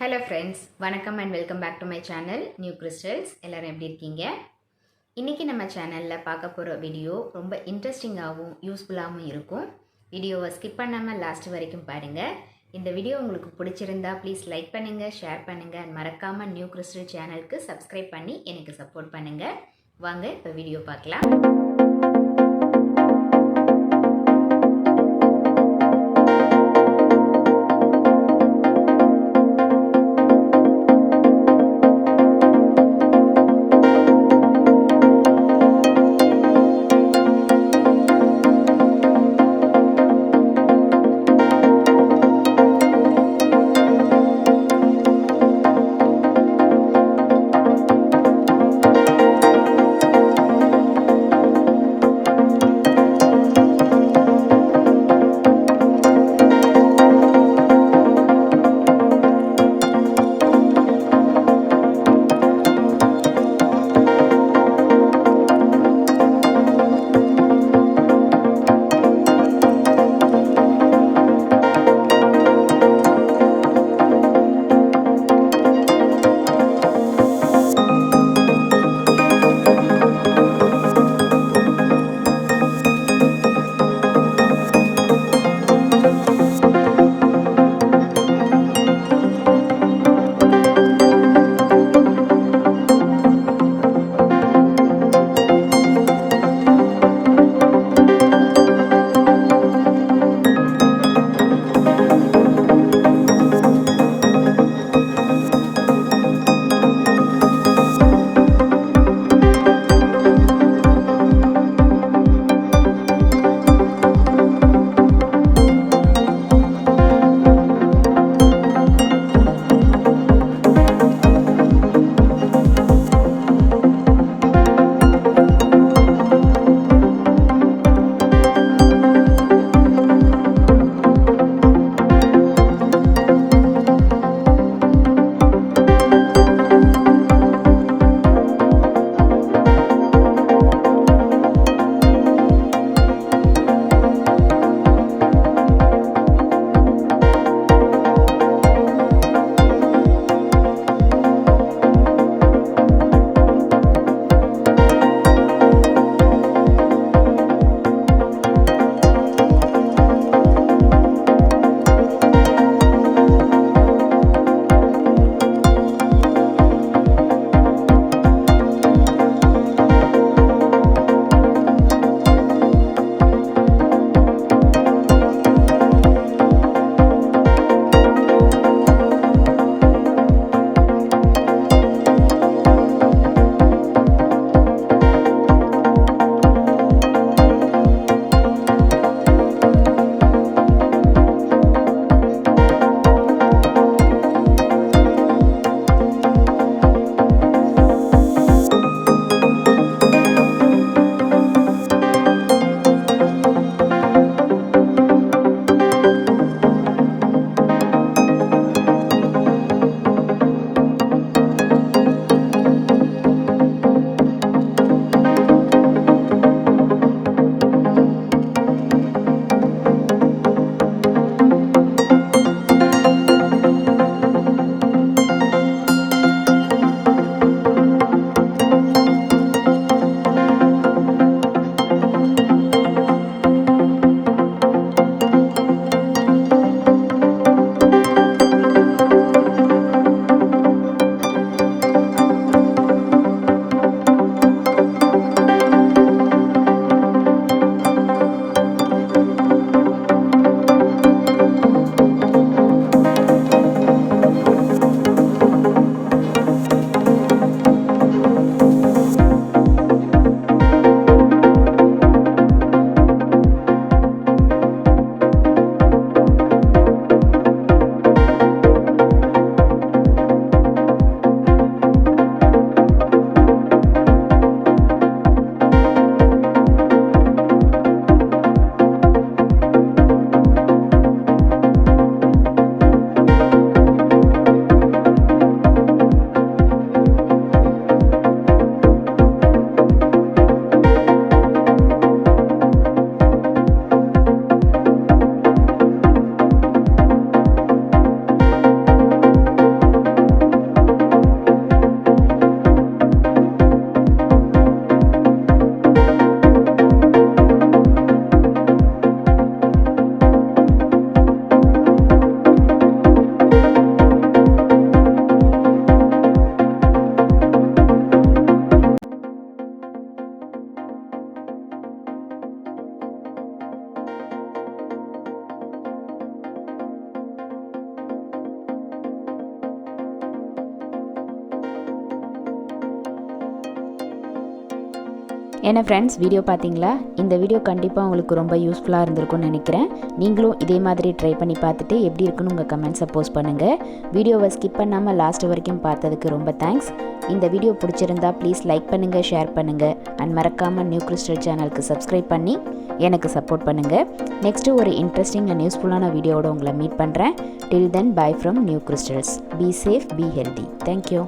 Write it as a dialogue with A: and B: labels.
A: Hello friends, வணக்கம் and welcome back to my channel New Crystals. எல்லாரும் எப்படி இருக்கீங்க? இன்னைக்கு நம்ம சேனல்ல பார்க்க போற வீடியோ ரொம்ப இன்ட்ரெஸ்டிங்காவும் யூஸ்ஃபுல்லாவும் இருக்கும். வீடியோவை ஸ்கிப் பண்ணாம லாஸ்ட் வரைக்கும் பாருங்க. இந்த வீடியோ உங்களுக்கு பிடிச்சிருந்தா ப்ளீஸ் லைக் பண்ணுங்க, ஷேர் பண்ணுங்க and மறக்காம நியூ கிறிஸ்டல் சேனலுக்கு சப்ஸ்கிரைப் பண்ணி எனக்கு சப்போர்ட் பண்ணுங்க. வாங்க இப்போ வீடியோ பார்க்கலாம்.
B: என்ன ஃப்ரெண்ட்ஸ், வீடியோ பார்த்தீங்களா? இந்த வீடியோ கண்டிப்பாக உங்களுக்கு ரொம்ப யூஸ்ஃபுல்லாக இருந்திருக்கும்னு நினைக்கிறேன். நீங்களும் இதே மாதிரி ட்ரை பண்ணி பார்த்துட்டு எப்படி இருக்குன்னு உங்கள் கமெண்ட்ஸை போஸ்ட் பண்ணுங்கள். வீடியோவை ஸ்கிப் பண்ணாமல் லாஸ்ட் வரைக்கும் பார்த்ததுக்கு ரொம்ப தேங்க்ஸ். இந்த வீடியோ பிடிச்சிருந்தா ப்ளீஸ் லைக் பண்ணுங்கள், ஷேர் பண்ணுங்கள் அண்ட் மறக்காமல் நியூ கிறிஸ்டல் சேனலுக்கு சப்ஸ்கிரைப் பண்ணி எனக்கு சப்போர்ட் பண்ணுங்கள். நெக்ஸ்ட்டு ஒரு இன்ட்ரெஸ்டிங் அண்ட் யூஸ்ஃபுல்லான வீடியோவோட உங்களை மீட் பண்ணுறேன். Till then, bye from new crystals. Be safe, be healthy. Thank you.